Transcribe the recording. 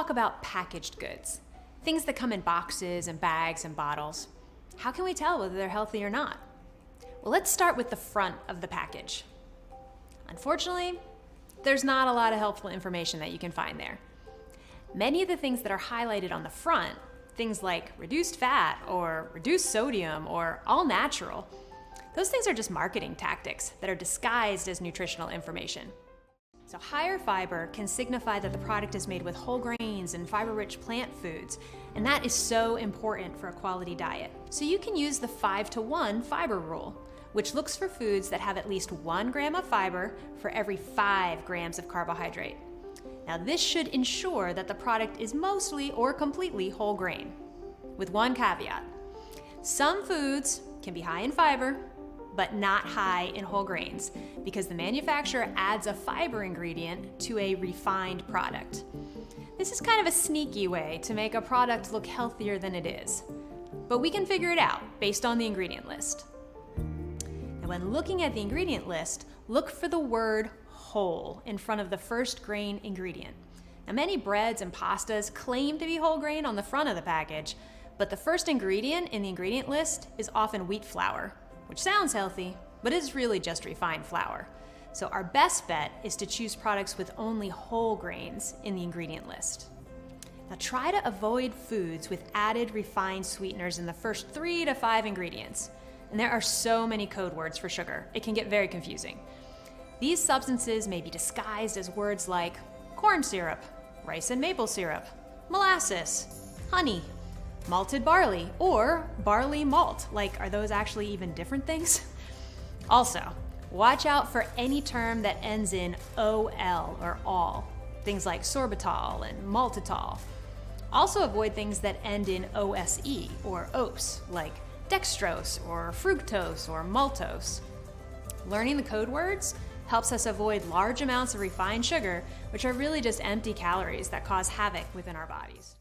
talk about packaged goods, things that come in boxes and bags and bottles. How can we tell whether they're healthy or not? Well, let's start with the front of the package. Unfortunately, there's not a lot of helpful information that you can find there. Many of the things that are highlighted on the front, things like reduced fat or reduced sodium or all natural, those things are just marketing tactics that are disguised as nutritional information. So higher fiber can signify that the product is made with whole grains and fiber-rich plant foods, and that is so important for a quality diet. So you can use the 5-to-1 fiber rule, which looks for foods that have at least 1 gram of fiber for every 5 grams of carbohydrate. Now this should ensure that the product is mostly or completely whole grain, with one caveat. Some foods can be high in fiber, but not high in whole grains, because the manufacturer adds a fiber ingredient to a refined product. This is kind of a sneaky way to make a product look healthier than it is, but we can figure it out based on the ingredient list. Now, when looking at the ingredient list, look for the word whole in front of the first grain ingredient. Now, many breads and pastas claim to be whole grain on the front of the package, but the first ingredient in the ingredient list is often wheat flour, which sounds healthy, but is really just refined flour. So our best bet is to choose products with only whole grains in the ingredient list. Now try to avoid foods with added refined sweeteners in the first 3 to 5 ingredients. And there are so many code words for sugar, it can get very confusing. These substances may be disguised as words like corn syrup, rice and maple syrup, molasses, honey, malted barley, or barley malt. Like, are those actually even different things? Also, watch out for any term that ends in OL or all, things like sorbitol and maltitol. Also avoid things that end in OSE or OPS, like dextrose or fructose or maltose. Learning the code words helps us avoid large amounts of refined sugar, which are really just empty calories that cause havoc within our bodies.